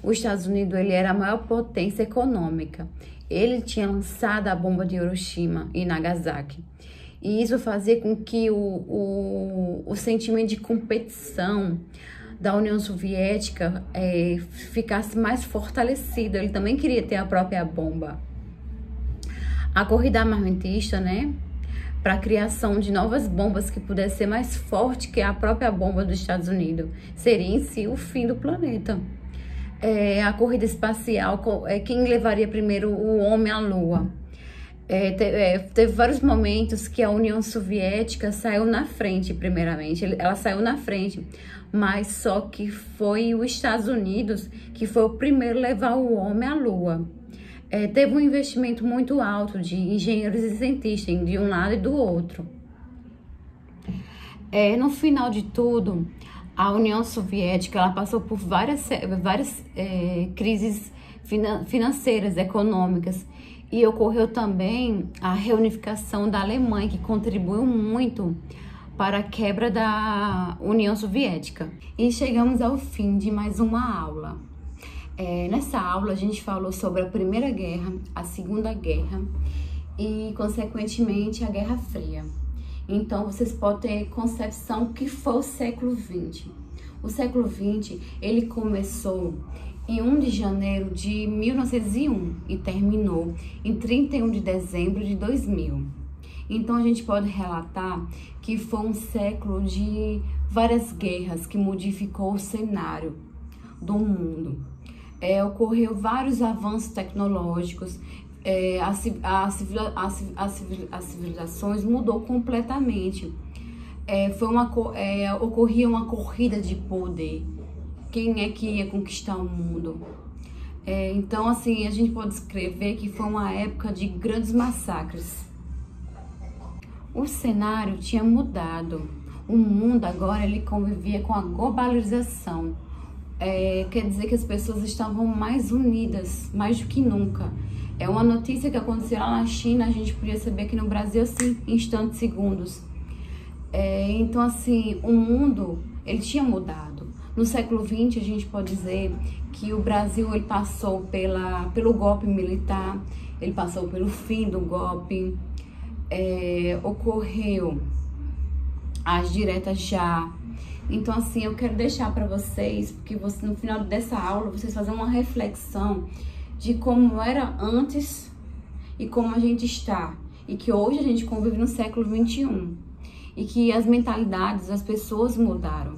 os Estados Unidos ele era a maior potência econômica. Ele tinha lançado a bomba de Hiroshima e Nagasaki. E isso fazia com que o sentimento de competição da União Soviética ficasse mais fortalecido. Ele também queria ter a própria bomba. A corrida armamentista, para a criação de novas bombas que pudesse ser mais forte que a própria bomba dos Estados Unidos, seria em si o fim do planeta. A corrida espacial, quem levaria primeiro o homem à Lua. Teve vários momentos que a União Soviética saiu na frente, primeiramente. Ela saiu na frente, mas só que foi os Estados Unidos que foi o primeiro a levar o homem à Lua. Teve um investimento muito alto de engenheiros e cientistas de um lado e do outro. No final de tudo, a União Soviética ela passou por várias crises financeiras, econômicas, e ocorreu também a reunificação da Alemanha, que contribuiu muito para a quebra da União Soviética. E chegamos ao fim de mais uma aula. Nessa aula a gente falou sobre a Primeira Guerra, a Segunda Guerra e, consequentemente, a Guerra Fria. Então, vocês podem ter concepção que foi o século XX. O século XX, ele começou em 1 de janeiro de 1901 e terminou em 31 de dezembro de 2000. Então, a gente pode relatar que foi um século de várias guerras que modificou o cenário do mundo. Ocorreu vários avanços tecnológicos, as civilizações mudou completamente. Ocorria uma corrida de poder. Quem é que ia conquistar o mundo? Então, assim, a gente pode escrever que foi uma época de grandes massacres. O cenário tinha mudado. O mundo agora ele convivia com a globalização. Quer dizer que as pessoas estavam mais unidas, mais do que nunca. É uma notícia que aconteceu lá na China, a gente podia saber aqui no Brasil, assim, em instantes, segundos. Então, assim, o mundo, ele tinha mudado. No século XX, a gente pode dizer que o Brasil, ele passou pelo golpe militar, ele passou pelo fim do golpe, ocorreu as diretas já. Então, assim, eu quero deixar para vocês, porque no final dessa aula, vocês fazem uma reflexão de como era antes e como a gente está. E que hoje a gente convive no século XXI. E que as mentalidades das pessoas mudaram.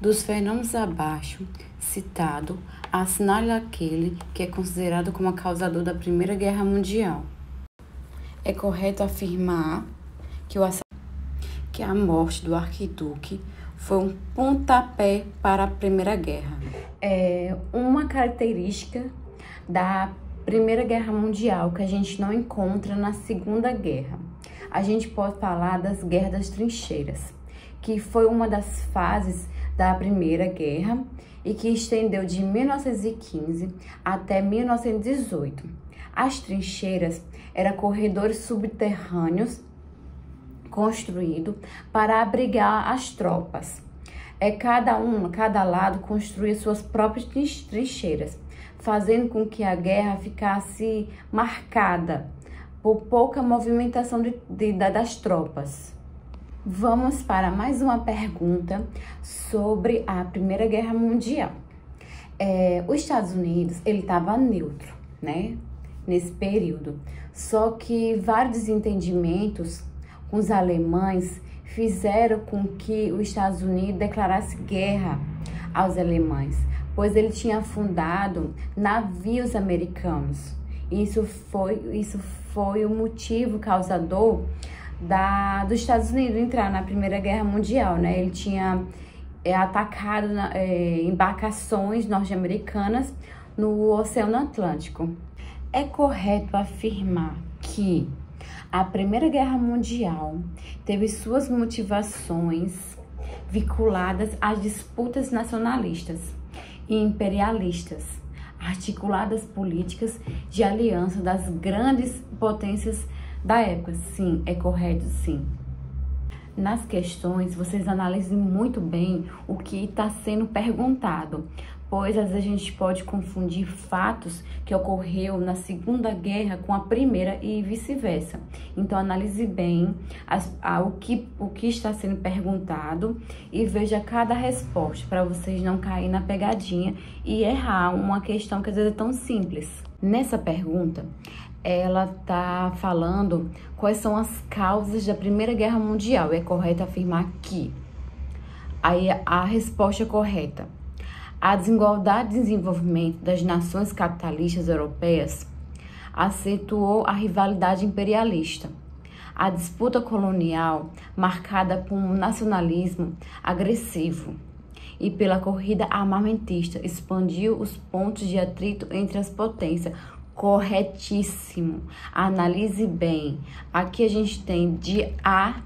Dos fenômenos abaixo citado, assinale aquele que é considerado como a causador da Primeira Guerra Mundial. É correto afirmar que a morte do arquiduque foi um pontapé para a Primeira Guerra. Uma característica da Primeira Guerra Mundial que a gente não encontra na Segunda Guerra. A gente pode falar das Guerras das Trincheiras, que foi uma das fases da Primeira Guerra e que estendeu de 1915 até 1918. As trincheiras eram corredores subterrâneos construídos para abrigar as tropas. Cada lado construía suas próprias trincheiras, fazendo com que a guerra ficasse marcada por pouca movimentação das tropas. Vamos para mais uma pergunta sobre a Primeira Guerra Mundial. Os Estados Unidos, ele estava neutro, né, nesse período. Só que vários desentendimentos com os alemães fizeram com que os Estados Unidos declarasse guerra aos alemães, pois ele tinha afundado navios americanos. Isso foi o motivo causador dos Estados Unidos entrar na Primeira Guerra Mundial, né? Ele tinha atacado embarcações norte-americanas no Oceano Atlântico. É correto afirmar que a Primeira Guerra Mundial teve suas motivações vinculadas às disputas nacionalistas e imperialistas, articuladas políticas de aliança das grandes potências da época. Sim, é correto, sim. Nas questões, vocês analisem muito bem o que está sendo perguntado, pois às vezes a gente pode confundir fatos que ocorreu na Segunda Guerra com a Primeira e vice-versa. Então analise bem o que está sendo perguntado e veja cada resposta para vocês não caírem na pegadinha e errar uma questão que às vezes é tão simples. Nessa pergunta, ela está falando quais são as causas da Primeira Guerra Mundial. É correto afirmar que aí a resposta é correta. A desigualdade de desenvolvimento das nações capitalistas europeias acentuou a rivalidade imperialista. A disputa colonial, marcada por um nacionalismo agressivo e pela corrida armamentista, expandiu os pontos de atrito entre as potências. Corretíssimo. Analise bem. Aqui a gente tem de A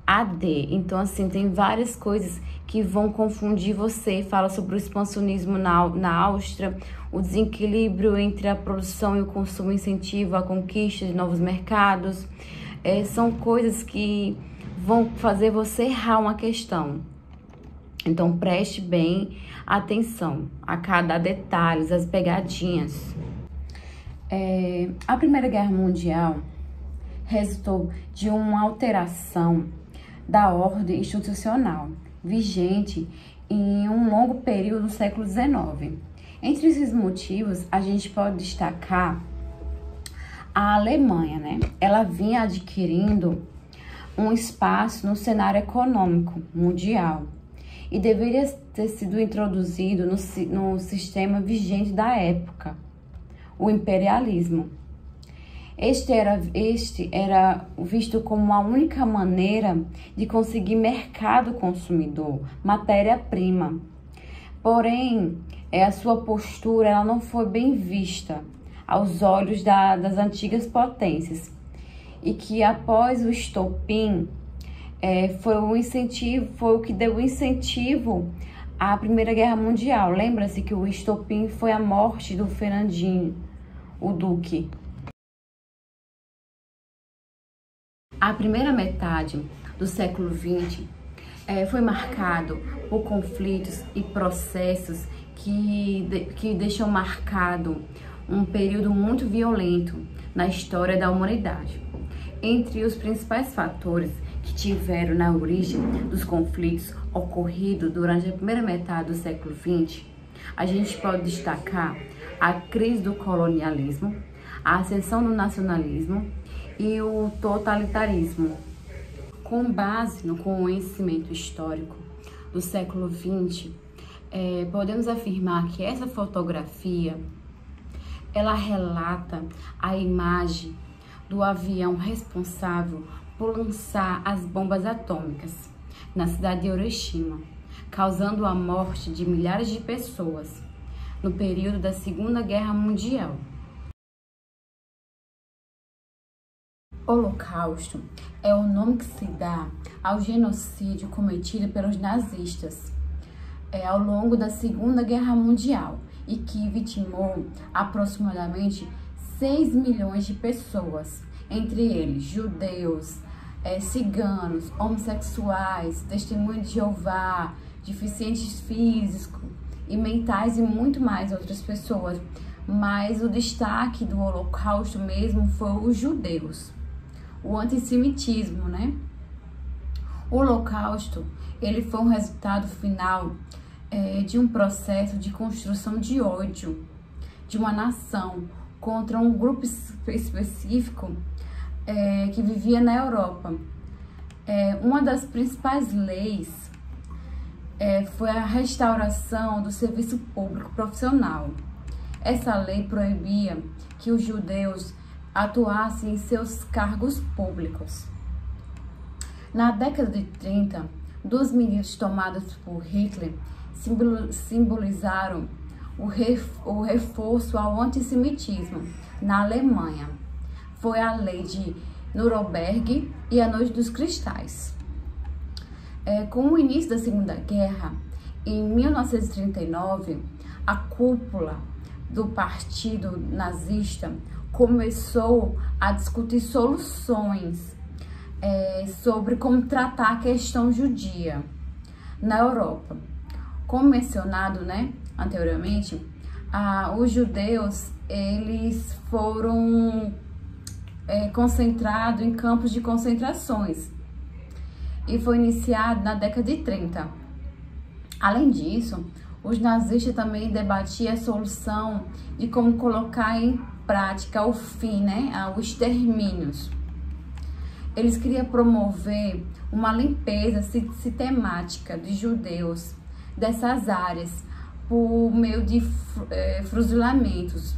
a D. Então, assim, tem várias coisas que vão confundir você. Fala sobre o expansionismo na Áustria, o desequilíbrio entre a produção e o consumo incentiva a conquista de novos mercados. São coisas que vão fazer você errar uma questão. Então, preste bem atenção a cada detalhe, as pegadinhas. A Primeira Guerra Mundial resultou de uma alteração da ordem institucional vigente em um longo período do século XIX. Entre esses motivos, a gente pode destacar a Alemanha, né? Ela vinha adquirindo um espaço no cenário econômico mundial e deveria ter sido introduzido no sistema vigente da época, o imperialismo. Este era visto como a única maneira de conseguir mercado consumidor, matéria-prima. Porém, a sua postura ela não foi bem vista aos olhos das antigas potências e que após o estopim foi o que deu o incentivo à Primeira Guerra Mundial. Lembra-se que o estopim foi a morte do Fernandinho, o Duque. A primeira metade do século XX foi marcado por conflitos e processos que deixam marcado um período muito violento na história da humanidade. Entre os principais fatores que tiveram na origem dos conflitos ocorridos durante a primeira metade do século XX, a gente pode destacar a crise do colonialismo, a ascensão do nacionalismo e o totalitarismo. Com base no conhecimento histórico do século XX, podemos afirmar que essa fotografia ela relata a imagem do avião responsável por lançar as bombas atômicas na cidade de Hiroshima, causando a morte de milhares de pessoas no período da Segunda Guerra Mundial. Holocausto é o nome que se dá ao genocídio cometido pelos nazistas ao longo da Segunda Guerra Mundial e que vitimou aproximadamente 6 milhões de pessoas, entre eles judeus, ciganos, homossexuais, testemunhas de Jeová, deficientes físicos e mentais e muito mais outras pessoas. Mas o destaque do Holocausto mesmo foi os judeus, o antissemitismo, né? O Holocausto, ele foi um resultado final de um processo de construção de ódio de uma nação contra um grupo específico que vivia na Europa. Uma das principais leis foi a restauração do serviço público profissional. Essa lei proibia que os judeus atuassem em seus cargos públicos. Na década de 30, duas medidas tomadas por Hitler simbolizaram o reforço ao antissemitismo na Alemanha. Foi a Lei de Nuremberg e a Noite dos Cristais. Com o início da Segunda Guerra, em 1939, a cúpula do Partido Nazista começou a discutir soluções sobre como tratar a questão judia na Europa. Como mencionado, anteriormente, os judeus eles foram concentrados em campos de concentrações e foi iniciado na década de 30. Além disso, os nazistas também debatiam a solução de como colocar em prática o fim, os extermínios. Eles queriam promover uma limpeza sistemática de judeus dessas áreas por meio de fuzilamentos.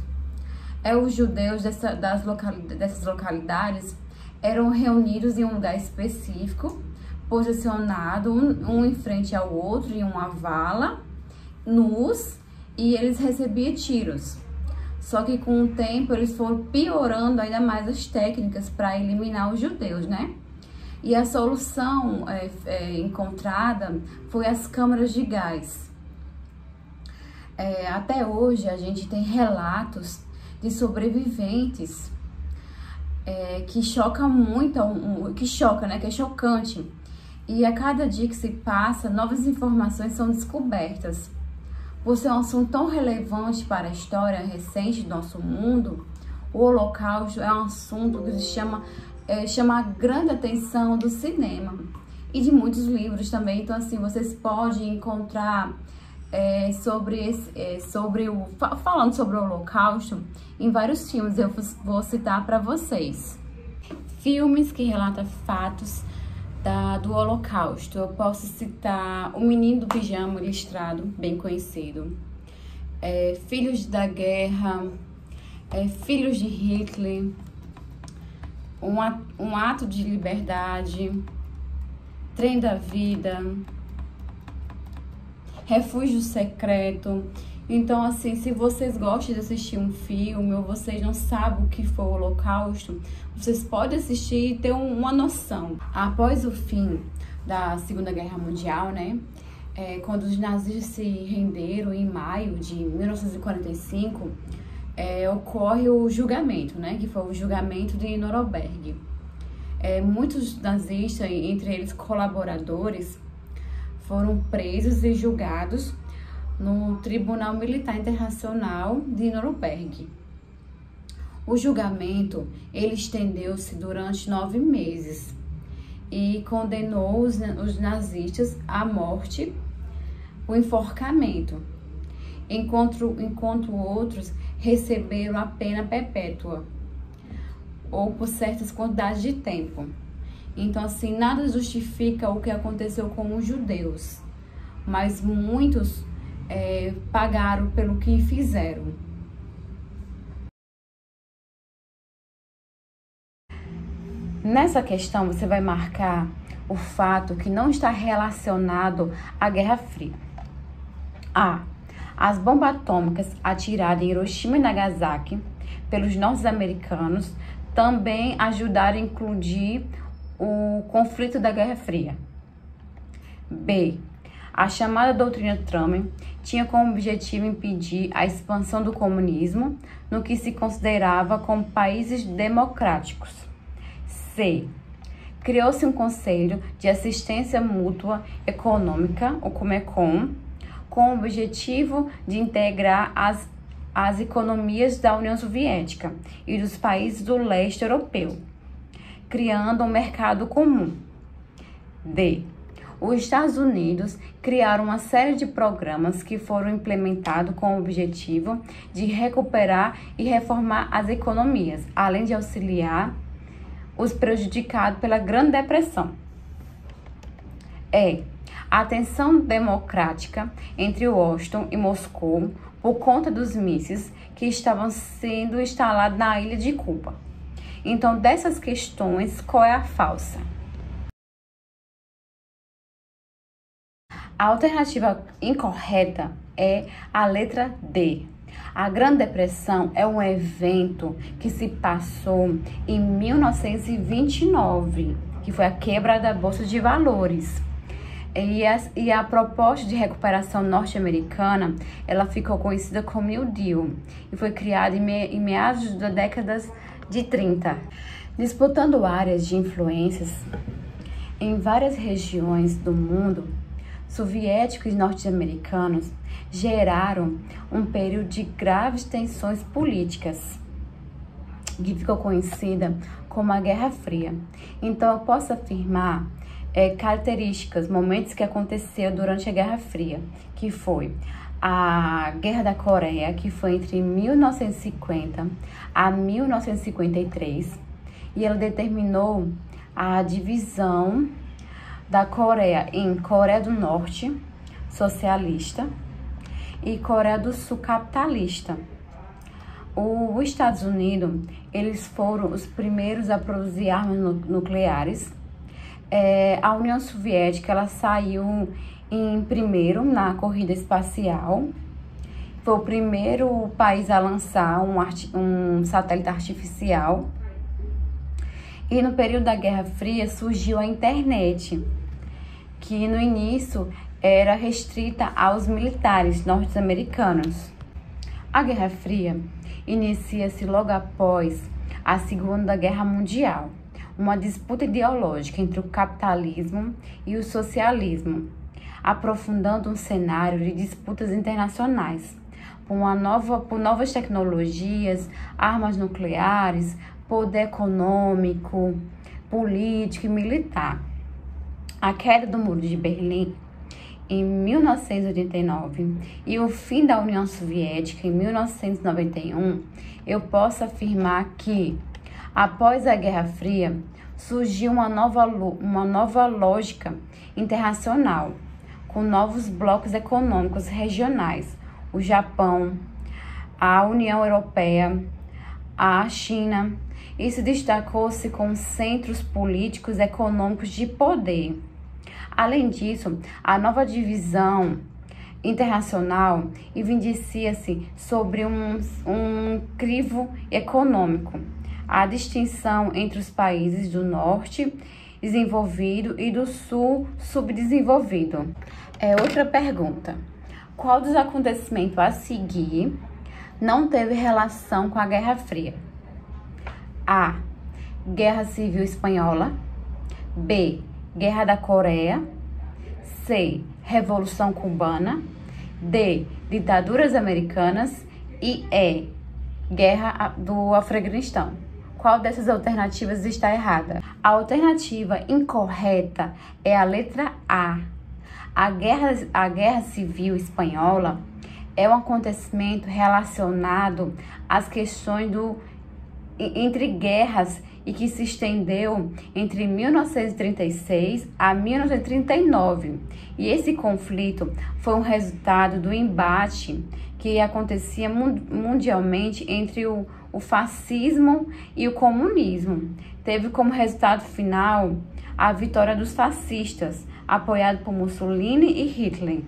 Os judeus dessas localidades eram reunidos em um lugar específico, posicionado um em frente ao outro em uma vala, nus, e eles recebiam tiros. Só que com o tempo eles foram piorando ainda mais as técnicas para eliminar os judeus, E a solução encontrada foi as câmaras de gás. Até hoje a gente tem relatos de sobreviventes que choca muito, que é chocante. E a cada dia que se passa, novas informações são descobertas. Por ser um assunto tão relevante para a história recente do nosso mundo, o Holocausto é um assunto que chama a grande atenção do cinema e de muitos livros também. Então, assim, vocês podem encontrar falando sobre o Holocausto em vários filmes. Eu vou citar para vocês filmes que relatam fatos do Holocausto. Eu posso citar O Menino do Pijama Listrado, bem conhecido, Filhos da Guerra, Filhos de Hitler, um Ato de Liberdade, Trem da Vida, Refúgio Secreto. Então, assim, se vocês gostam de assistir um filme ou vocês não sabem o que foi o Holocausto, vocês podem assistir e ter uma noção. Após o fim da Segunda Guerra Mundial, quando os nazistas se renderam em maio de 1945, ocorre o julgamento, que foi o julgamento de Nuremberg. Muitos nazistas, entre eles colaboradores, foram presos e julgados no Tribunal Militar Internacional de Nuremberg. O julgamento ele estendeu-se durante 9 meses e condenou os nazistas à morte, o enforcamento, enquanto outros receberam a pena perpétua ou por certas quantidades de tempo. Então, assim, nada justifica o que aconteceu com os judeus, mas muitos pagaram pelo que fizeram. Nessa questão, você vai marcar o fato que não está relacionado à Guerra Fria. A. As bombas atômicas atiradas em Hiroshima e Nagasaki pelos norte-americanos também ajudaram a incluir o conflito da Guerra Fria. B. A chamada doutrina Truman tinha como objetivo impedir a expansão do comunismo no que se considerava como países democráticos. C. Criou-se um Conselho de Assistência Mútua Econômica, o Comecon, com o objetivo de integrar as economias da União Soviética e dos países do leste europeu, criando um mercado comum. D. Os Estados Unidos criaram uma série de programas que foram implementados com o objetivo de recuperar e reformar as economias, além de auxiliar os prejudicados pela Grande Depressão. E. A tensão democrática entre Washington e Moscou por conta dos mísseis que estavam sendo instalados na ilha de Cuba. Então, dessas questões, qual é a falsa? A alternativa incorreta é a letra D. A Grande Depressão é um evento que se passou em 1929, que foi a quebra da Bolsa de Valores. E a proposta de recuperação norte-americana, ela ficou conhecida como New Deal e foi criada em meados da década de 30. Disputando áreas de influências em várias regiões do mundo, soviéticos e norte-americanos geraram um período de graves tensões políticas, que ficou conhecida como a Guerra Fria. Então, eu posso afirmar características, momentos que aconteceu durante a Guerra Fria, que foi a Guerra da Coreia, que foi entre 1950 a 1953, e ela determinou a divisão da Coreia em Coreia do Norte, socialista, e Coreia do Sul, capitalista. Os Estados Unidos, eles foram os primeiros a produzir armas nucleares. A União Soviética, ela saiu em primeiro na corrida espacial. Foi o primeiro país a lançar um satélite artificial. E no período da Guerra Fria surgiu a internet, que no início era restrita aos militares norte-americanos. A Guerra Fria inicia-se logo após a Segunda Guerra Mundial, uma disputa ideológica entre o capitalismo e o socialismo, aprofundando um cenário de disputas internacionais por novas tecnologias, armas nucleares, poder econômico, político e militar. A queda do Muro de Berlim em 1989 e o fim da União Soviética em 1991, eu posso afirmar que, após a Guerra Fria, surgiu uma nova lógica internacional, com novos blocos econômicos regionais, o Japão, a União Europeia, a China. Isso destacou-se com centros políticos e econômicos de poder. Além disso, a nova divisão internacional evidencia-se sobre um crivo econômico, a distinção entre os países do norte desenvolvido e do sul subdesenvolvido. Outra pergunta: qual dos acontecimentos a seguir não teve relação com a Guerra Fria? A. Guerra Civil Espanhola. B. Guerra da Coreia. C. Revolução Cubana. D. Ditaduras americanas. E E. Guerra do Afeganistão. Qual dessas alternativas está errada? A alternativa incorreta é a letra A. A Guerra Civil Espanhola é um acontecimento relacionado às questões entre guerras e que se estendeu entre 1936 a 1939. E esse conflito foi um resultado do embate que acontecia mundialmente entre o o fascismo e o comunismo. Teve como resultado final a vitória dos fascistas, apoiado por Mussolini e Hitler.